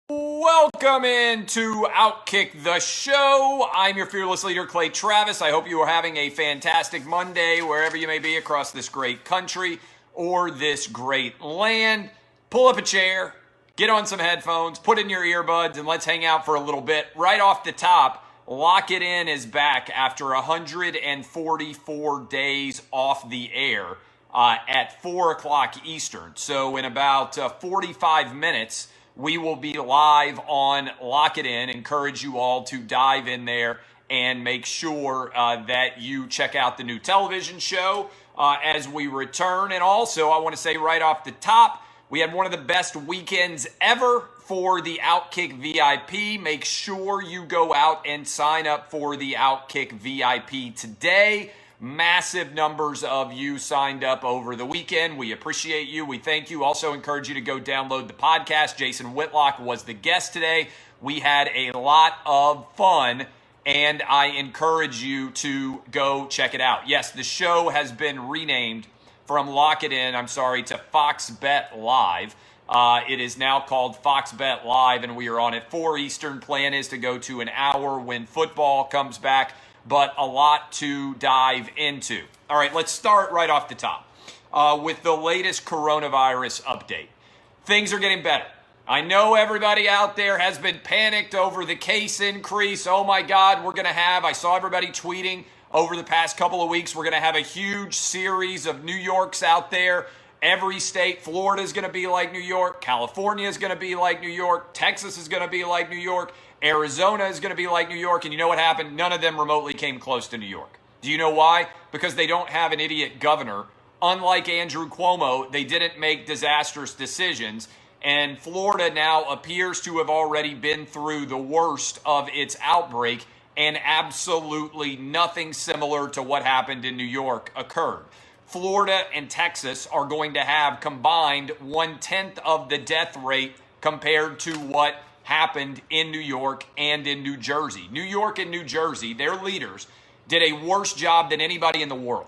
Welcome into Outkick the Show. I'm your fearless leader, Clay Travis. I hope you are having a fantastic Monday wherever you may be across this great country or this great land. Pull up a chair, get on some headphones, put in your earbuds, and let's hang out for a little bit. Right off the top, Lock It In is back after 144 days off the air at 4 o'clock Eastern. So in about 45 minutes, we will be live on Lock It In. Encourage you all to dive in there and make sure that you check out the new television show as we return. And also, I want to say right off the top, we had one of the best weekends ever for the Outkick VIP. Make sure you go out and sign up for the Outkick VIP today. Massive numbers of you signed up over the weekend. We appreciate you. We thank you. Also encourage you to go download the podcast. Jason Whitlock was the guest today. We had a lot of fun, and I encourage you to go check it out. Yes, the show has been renamed from Lock It In, to Fox Bet Live. It is now called Fox Bet Live, and we are on at 4 Eastern. Plan is to go to an hour when football comes back, but a lot to dive into. All right, let's start right off the top with the latest coronavirus update. Things are getting better. I know everybody out there has been panicked over the case increase. Oh my God, I saw everybody tweeting over the past couple of weeks, we're going to have a huge series of New Yorks out there. Every state, Florida is going to be like New York. California is going to be like New York. Texas is going to be like New York. Arizona is going to be like New York. And you know what happened? None of them remotely came close to New York. Do you know why? Because they don't have an idiot governor. Unlike Andrew Cuomo, they didn't make disastrous decisions. And Florida now appears to have already been through the worst of its outbreak, and absolutely nothing similar to what happened in New York occurred. Florida and Texas are going to have combined 1/10 of the death rate compared to what happened in New York and in New Jersey. New York and New Jersey, their leaders, did a worse job than anybody in the world.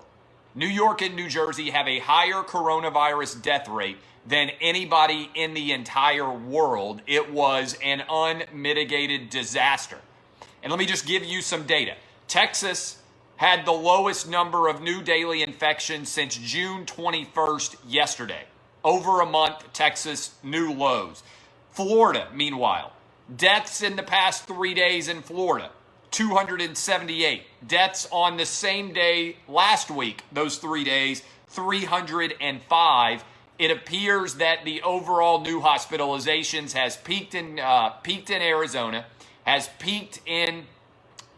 New York and New Jersey have a higher coronavirus death rate than anybody in the entire world. It was an unmitigated disaster. And let me just give you some data. Texas had the lowest number of new daily infections since June 21st yesterday. Over a month, Texas, new lows. Florida, meanwhile, deaths in the past 3 days in Florida, 278. Deaths on the same day last week, those 3 days, 305. It appears that the overall new hospitalizations has peaked in Arizona, has peaked in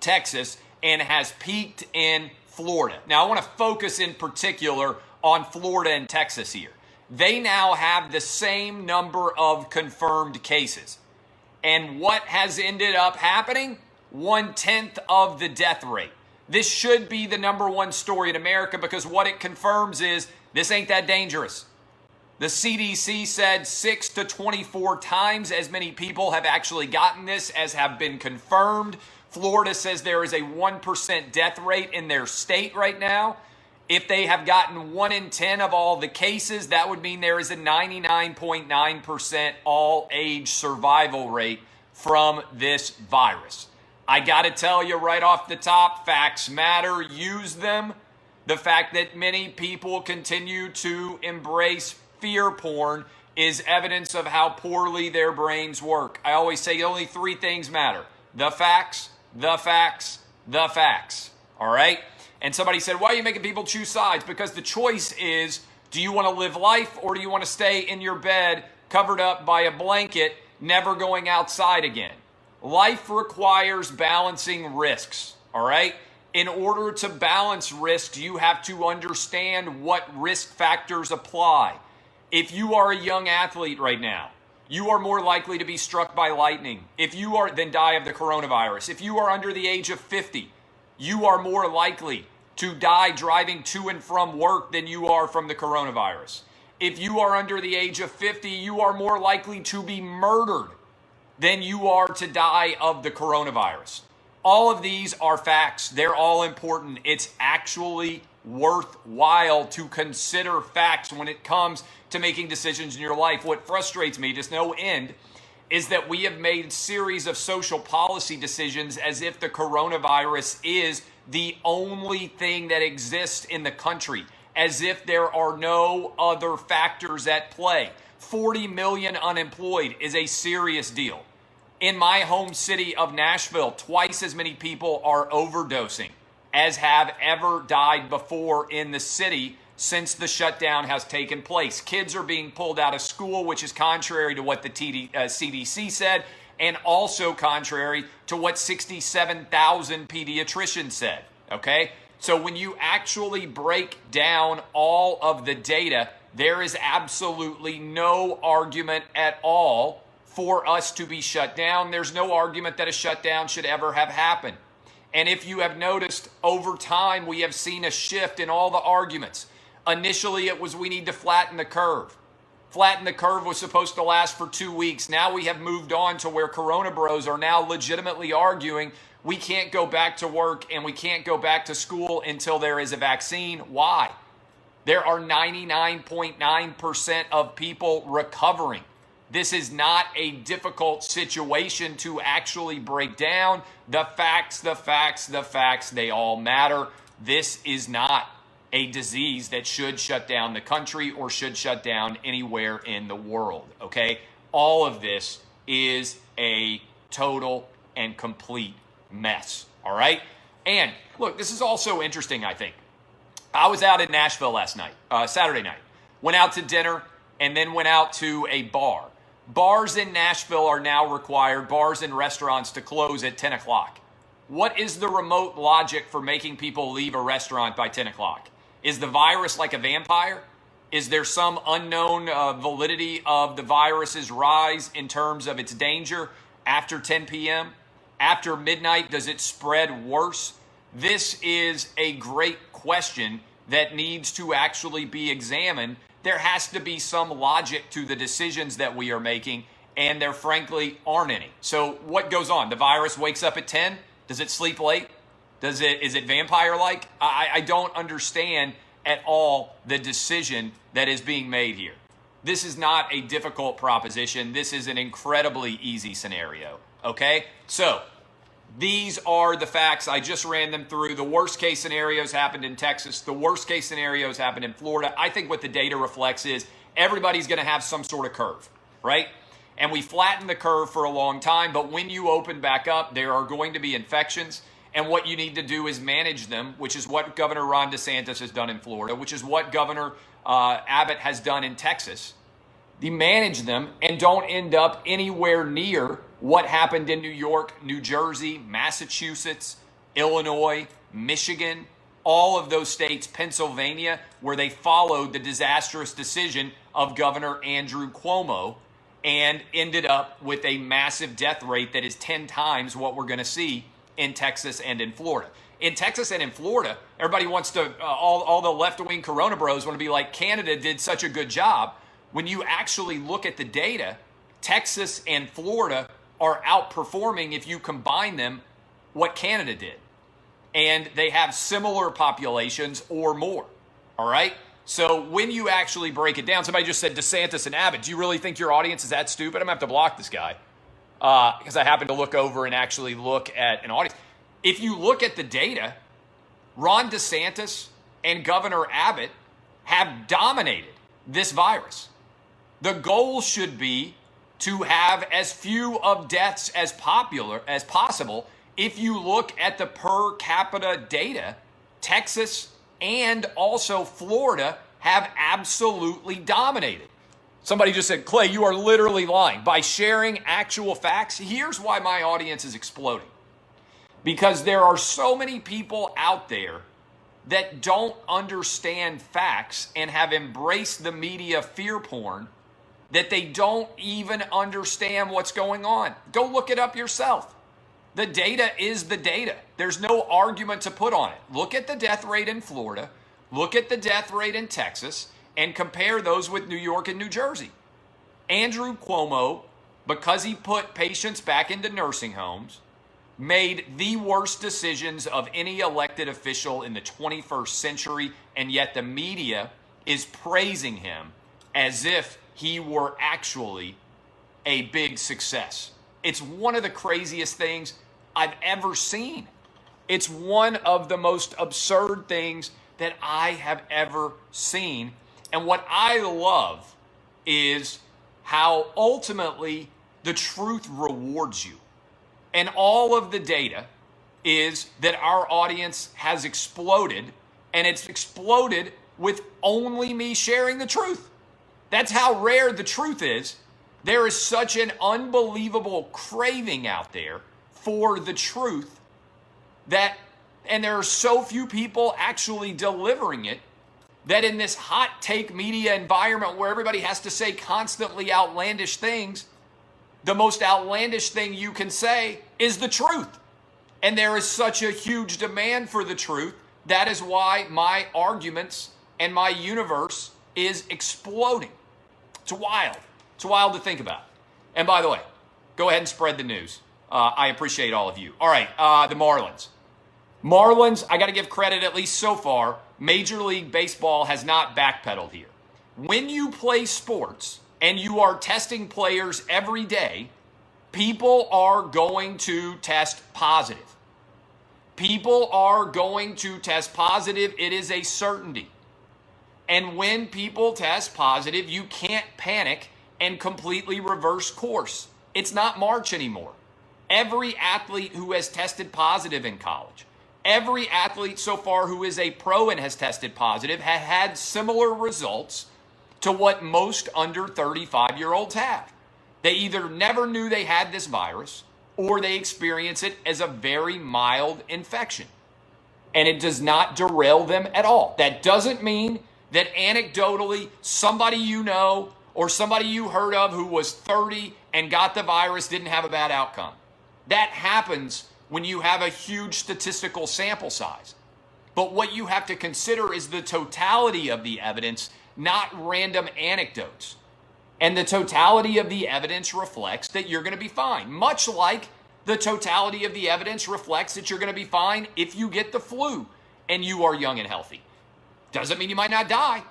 Texas, and has peaked in Florida. Now, I want to focus in particular on Florida and Texas here. They now have the same number of confirmed cases. And what has ended up happening? 1/10 of the death rate. This should be the number one story in America because what it confirms is this ain't that dangerous. The CDC said 6 to 24 times as many people have actually gotten this as have been confirmed. Florida says there is a 1% death rate in their state right now. If they have gotten 1 in 10 of all the cases, that would mean there is a 99.9% all-age survival rate from this virus. I got to tell you right off the top, facts matter. Use them. The fact that many people continue to embrace fear porn is evidence of how poorly their brains work. I always say only 3 things matter. The facts, the facts, the facts. All right? And somebody said, why are you making people choose sides? Because the choice is, do you want to live life or do you want to stay in your bed covered up by a blanket, never going outside again? Life requires balancing risks, all right? In order to balance risks, you have to understand what risk factors apply. If you are a young athlete right now, you are more likely to be struck by lightning than die of the coronavirus. If you are under the age of 50, you are more likely to die driving to and from work than you are from the coronavirus. If you are under the age of 50, you are more likely to be murdered than you are to die of the coronavirus. All of these are facts. They're all important. It's actually worthwhile to consider facts when it comes to making decisions in your life. What frustrates me to no end is that we have made series of social policy decisions as if the coronavirus is the only thing that exists in the country, as if there are no other factors at play. 40 million unemployed is a serious deal. In my home city of Nashville, twice as many people are overdosing as have ever died before in the city since the shutdown has taken place. Kids are being pulled out of school, which is contrary to what the CDC said, and also contrary to what 67,000 pediatricians said, okay? So when you actually break down all of the data, there is absolutely no argument at all for us to be shut down. There's no argument that a shutdown should ever have happened. And if you have noticed, over time, we have seen a shift in all the arguments. Initially, it was we need to flatten the curve. Flatten the curve was supposed to last for 2 weeks. Now we have moved on to where Coronabros are now legitimately arguing we can't go back to work and we can't go back to school until there is a vaccine. Why? There are 99.9% of people recovering. This is not a difficult situation to actually break down. The facts, they all matter. This is not a disease that should shut down the country or should shut down anywhere in the world, okay? All of this is a total and complete mess, all right? And look, this is also interesting, I think. I was out in Nashville last night, Saturday night. Went out to dinner and then went out to a bar. Bars in Nashville are now required, bars and restaurants, to close at 10 o'clock. What is the remote logic for making people leave a restaurant by 10 o'clock? Is the virus like a vampire? Is there some unknown validity of the virus's rise in terms of its danger after 10 p.m.? After midnight, does it spread worse? This is a great question that needs to actually be examined. There has to be some logic to the decisions that we are making, and there frankly aren't any. So what goes on? The virus wakes up at 10? Does it sleep late? Is it vampire-like? I don't understand at all the decision that is being made here. This is not a difficult proposition. This is an incredibly easy scenario, okay? So these are the facts. I just ran them through. The worst case scenarios happened in Texas. The worst case scenarios happened in Florida. I think what the data reflects is everybody's going to have some sort of curve, right? And we flattened the curve for a long time, but when you open back up, there are going to be infections. And what you need to do is manage them, which is what Governor Ron DeSantis has done in Florida, which is what Governor Abbott has done in Texas. You manage them and don't end up anywhere near what happened in New York, New Jersey, Massachusetts, Illinois, Michigan, all of those states, Pennsylvania, where they followed the disastrous decision of Governor Andrew Cuomo and ended up with a massive death rate that is 10 times what we're going to see in Texas and in Florida. In Texas and in Florida, everybody wants to, all the left-wing Coronabros want to be like, Canada did such a good job. When you actually look at the data, Texas and Florida are outperforming, if you combine them, what Canada did. And they have similar populations or more, all right? So when you actually break it down, somebody just said DeSantis and Abbott. Do you really think your audience is that stupid? I'm going to have to block this guy. Because I happen to look over and actually look at an audience. If you look at the data, Ron DeSantis and Governor Abbott have dominated this virus. The goal should be to have as few of deaths as possible. If you look at the per capita data, Texas and also Florida have absolutely dominated. Somebody just said, Clay, you are literally lying. By sharing actual facts, here's why my audience is exploding. Because there are so many people out there that don't understand facts and have embraced the media fear porn that they don't even understand what's going on. Go look it up yourself. The data is the data. There's no argument to put on it. Look at the death rate in Florida. Look at the death rate in Texas. And compare those with New York and New Jersey. Andrew Cuomo, because he put patients back into nursing homes, made the worst decisions of any elected official in the 21st century, and yet the media is praising him as if he were actually a big success. It's one of the craziest things I've ever seen. It's one of the most absurd things that I have ever seen. And what I love is how ultimately the truth rewards you. And all of the data is that our audience has exploded, and it's exploded with only me sharing the truth. That's how rare the truth is. There is such an unbelievable craving out there for the truth that, and there are so few people actually delivering it, that in this hot take media environment where everybody has to say constantly outlandish things, the most outlandish thing you can say is the truth. And there is such a huge demand for the truth. That is why my arguments and my universe is exploding. It's wild. It's wild to think about. And by the way, go ahead and spread the news. I appreciate all of you. All right, the Marlins. Marlins, I got to give credit, at least so far. Major League Baseball has not backpedaled here. When you play sports and you are testing players every day, people are going to test positive. People are going to test positive. It is a certainty. And when people test positive, you can't panic and completely reverse course. It's not March anymore. Every athlete who has tested positive in college, every athlete so far who is a pro and has tested positive has had similar results to what most under 35-year-olds have. They either never knew they had this virus or they experience it as a very mild infection. And it does not derail them at all. That doesn't mean that anecdotally somebody you know or somebody you heard of who was 30 and got the virus didn't have a bad outcome. That happens when you have a huge statistical sample size. But what you have to consider is the totality of the evidence, not random anecdotes. And the totality of the evidence reflects that you're going to be fine. Much like the totality of the evidence reflects that you're going to be fine if you get the flu and you are young and healthy. Doesn't mean you might not die.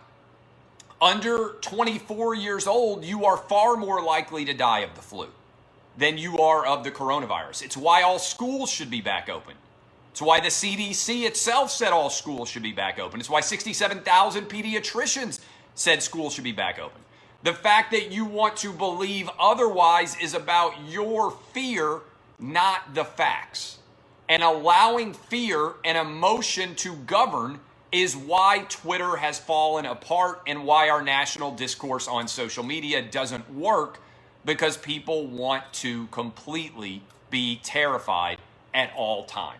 Under 24 years old, you are far more likely to die of the flu than you are of the coronavirus. It's why all schools should be back open. It's why the CDC itself said all schools should be back open. It's why 67,000 pediatricians said schools should be back open. The fact that you want to believe otherwise is about your fear, not the facts. And allowing fear and emotion to govern is why Twitter has fallen apart and why our national discourse on social media doesn't work, because people want to completely be terrified at all time.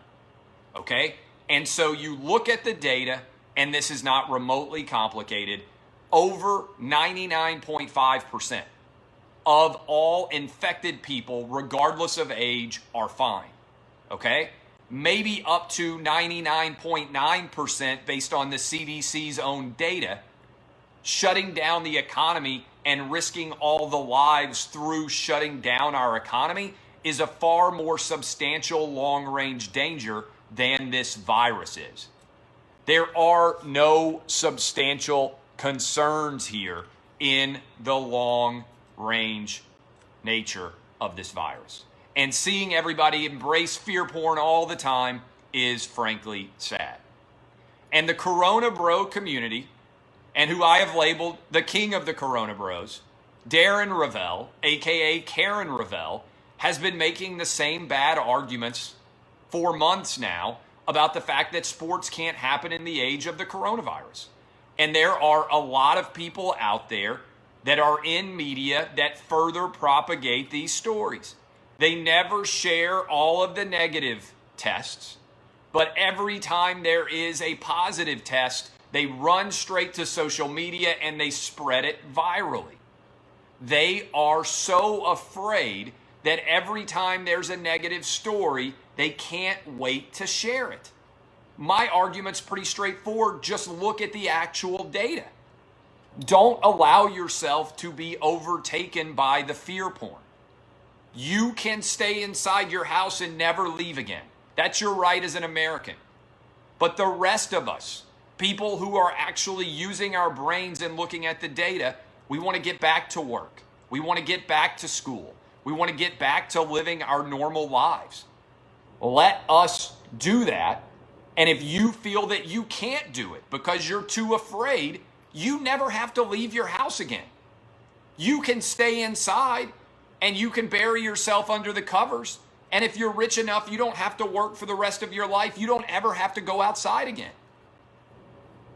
Okay? And so you look at the data, and this is not remotely complicated. Over 99.5% of all infected people, regardless of age, are fine. Okay? Maybe up to 99.9% based on the CDC's own data. Shutting down the economy and risking all the lives through shutting down our economy is a far more substantial long-range danger than this virus is. There are no substantial concerns here in the long-range nature of this virus. And seeing everybody embrace fear porn all the time is frankly sad. And the Coronabro community, and who I have labeled the king of the Coronabros, Darren Rovell, aka Karen Rovell, has been making the same bad arguments for months now about the fact that sports can't happen in the age of the coronavirus. And there are a lot of people out there that are in media that further propagate these stories. They never share all of the negative tests, but every time there is a positive test, they run straight to social media and they spread it virally. They are so afraid that every time there's a negative story, they can't wait to share it. My argument's pretty straightforward. Just look at the actual data. Don't allow yourself to be overtaken by the fear porn. You can stay inside your house and never leave again. That's your right as an American. But the rest of us, people who are actually using our brains and looking at the data, we want to get back to work. We want to get back to school. We want to get back to living our normal lives. Let us do that. And if you feel that you can't do it because you're too afraid, you never have to leave your house again. You can stay inside and you can bury yourself under the covers. And if you're rich enough, you don't have to work for the rest of your life. You don't ever have to go outside again.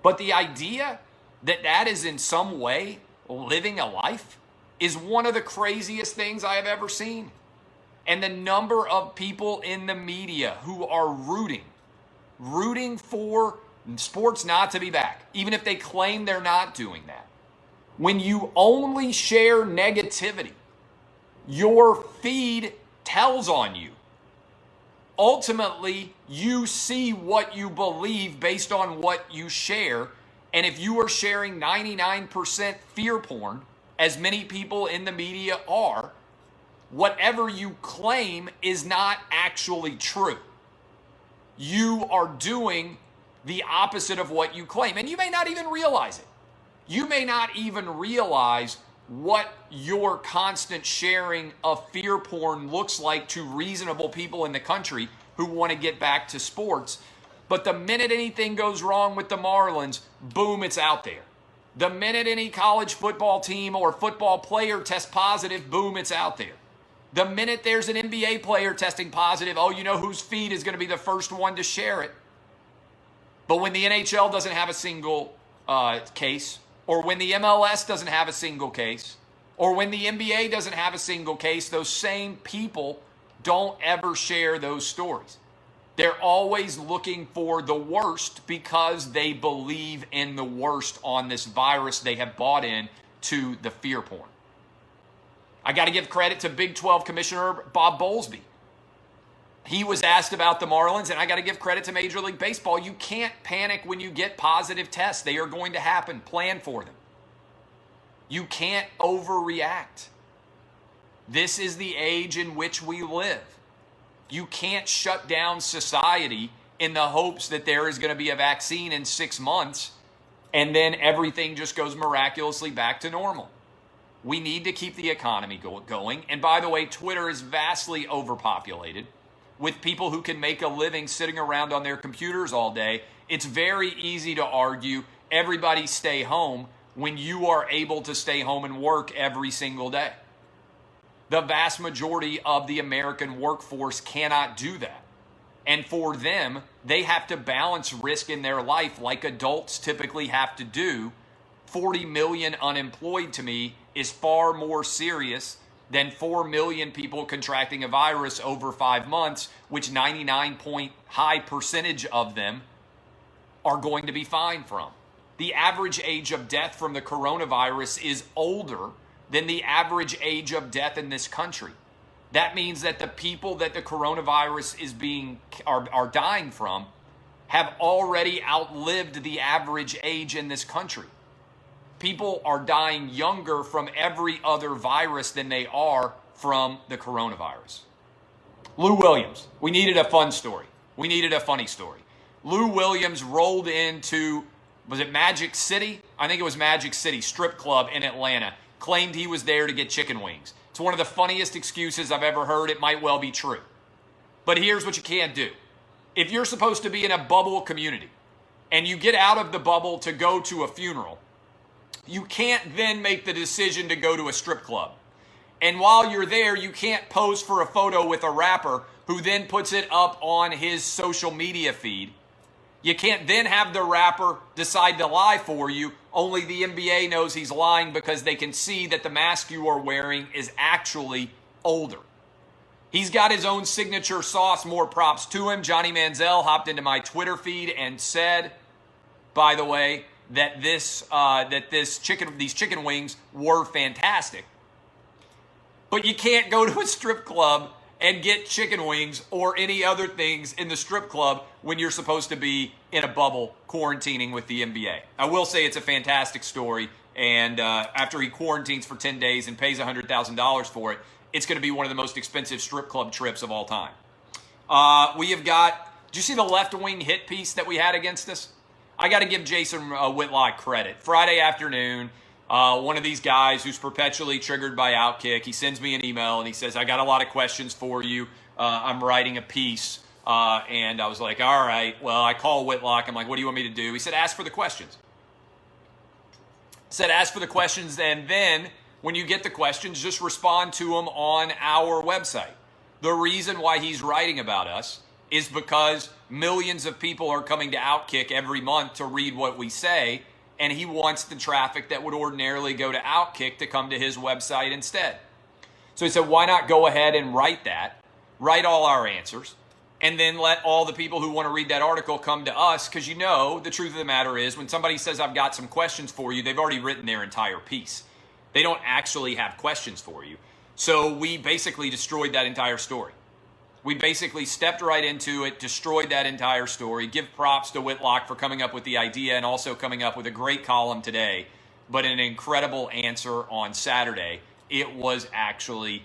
But the idea that that is in some way living a life is one of the craziest things I have ever seen. And the number of people in the media who are rooting for sports not to be back, even if they claim they're not doing that. When you only share negativity, your feed tells on you. Ultimately, you see what you believe based on what you share. And if you are sharing 99% fear porn, as many people in the media are, whatever you claim is not actually true. You are doing the opposite of what you claim. And you may not even realize it. You may not even realize what your constant sharing of fear porn looks like to reasonable people in the country who want to get back to sports. But the minute anything goes wrong with the Marlins, boom, it's out there. The minute any college football team or football player tests positive, boom, it's out there. The minute there's an NBA player testing positive, oh, you know whose feed is going to be the first one to share it. But when the NHL doesn't have a single case, or when the MLS doesn't have a single case, or when the NBA doesn't have a single case, those same people don't ever share those stories. They're always looking for the worst because they believe in the worst on this virus they have bought in to the fear porn. I got to give credit to Big 12 Commissioner Bob Bowlesby. He was asked about the Marlins, and I got to give credit to Major League Baseball. You can't panic when you get positive tests. They are going to happen. Plan for them. You can't overreact. This is the age in which we live. You can't shut down society in the hopes that there is going to be a vaccine in 6 months, and then everything just goes miraculously back to normal. We need to keep the economy going. And by the way, Twitter is vastly overpopulated with people who can make a living sitting around on their computers all day. It's very easy to argue everybody stay home when you are able to stay home and work every single day. The vast majority of the American workforce cannot do that. And for them, they have to balance risk in their life like adults typically have to do. 40 million unemployed to me is far more serious than 4 million people contracting a virus over 5 months, which 99% high percentage of them are going to be fine from. The average age of death from the coronavirus is older than the average age of death in this country. That means that the people that the coronavirus are dying from have already outlived the average age in this country. People are dying younger from every other virus than they are from the coronavirus. Lou Williams. We needed a fun story. We needed a funny story. Lou Williams rolled into, was it Magic City? I think it was Magic City strip club in Atlanta. Claimed he was there to get chicken wings. It's one of the funniest excuses I've ever heard. It might well be true. But here's what you can't do. If you're supposed to be in a bubble community and you get out of the bubble to go to a funeral, you can't then make the decision to go to a strip club. And while you're there, you can't pose for a photo with a rapper who then puts it up on his social media feed. You can't then have the rapper decide to lie for you. Only the NBA knows he's lying because they can see that the mask you are wearing is actually older. He's got his own signature sauce, more props to him. Johnny Manziel hopped into my Twitter feed and said, by the way, that these chicken wings were fantastic. But you can't go to a strip club and get chicken wings or any other things in the strip club when you're supposed to be in a bubble quarantining with the NBA. I will say it's a fantastic story, and after he quarantines for 10 days and pays $100,000 for it, it's going to be one of the most expensive strip club trips of all time. We have got, did you see the left wing hit piece that we had against us? I got to give Jason Whitlock credit. Friday afternoon, One of these guys who's perpetually triggered by Outkick, he sends me an email and he says, I got a lot of questions for you. I'm writing a piece. And I was like, all right. Well, I call Whitlock. I'm like, what do you want me to do? He said, ask for the questions. Said, ask for the questions. And then when you get the questions, just respond to them on our website. The reason why he's writing about us is because millions of people are coming to Outkick every month to read what we say, and he wants the traffic that would ordinarily go to Outkick to come to his website instead. So he said, why not go ahead and write that, write all our answers, and then let all the people who want to read that article come to us, because you know the truth of the matter is when somebody says, I've got some questions for you, they've already written their entire piece. They don't actually have questions for you. So we basically destroyed that entire story. We basically stepped right into it, destroyed that entire story. Give props to Whitlock for coming up with the idea and also coming up with a great column today, but an incredible answer on Saturday. It was actually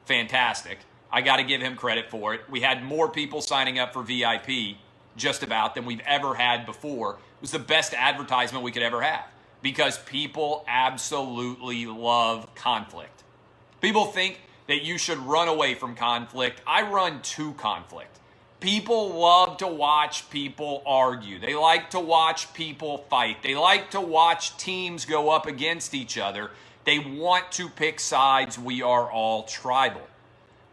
fantastic. I got to give him credit for it. We had more people signing up for VIP just about than we've ever had before. It was the best advertisement we could ever have because people absolutely love conflict. People think that you should run away from conflict. I run to conflict. People love to watch people argue. They like to watch people fight. They like to watch teams go up against each other. They want to pick sides. We are all tribal.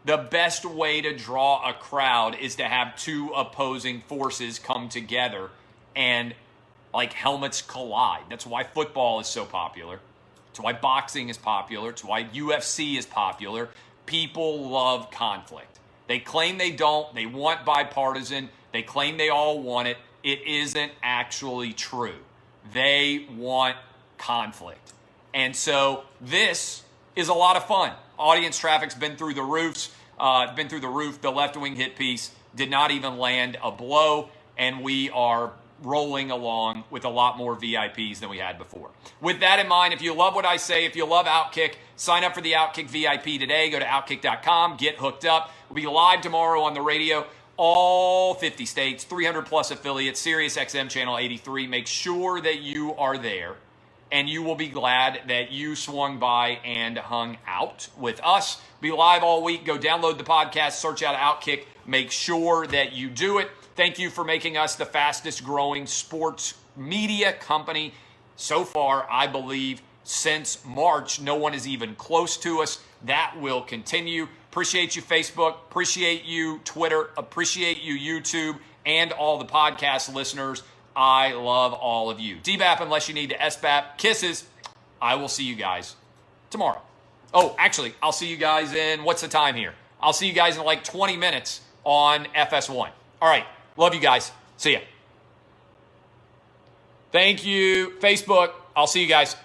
The best way to draw a crowd is to have two opposing forces come together and like helmets collide. That's why football is so popular. It's why boxing is popular. It's why UFC is popular. People love conflict. They claim they don't. They want bipartisan. They claim they all want it. It isn't actually true. They want conflict. And so this is a lot of fun. Audience traffic's been through the roofs. The Left Wing hit piece did not even land a blow, and we are rolling along with a lot more VIPs than we had before. With that in mind, if you love what I say, if you love Outkick, sign up for the Outkick VIP today. Go to Outkick.com, get hooked up. We'll be live tomorrow on the radio, all 50 states, 300 plus affiliates, Sirius XM Channel 83. Make sure that you are there, and you will be glad that you swung by and hung out with us. Be live all week. Go download the podcast, search out Outkick. Make sure that you do it. Thank you for making us the fastest growing sports media company so far, I believe, since March. No one is even close to us. That will continue. Appreciate you, Facebook. Appreciate you, Twitter. Appreciate you, YouTube, and all the podcast listeners. I love all of you. DBAP unless you need to SBAP. Kisses. I will see you guys tomorrow. Oh, actually, I'll see you guys in, what's the time here? I'll see you guys in like 20 minutes on FS1. All right. Love you guys. See ya. Thank you, Facebook. I'll see you guys.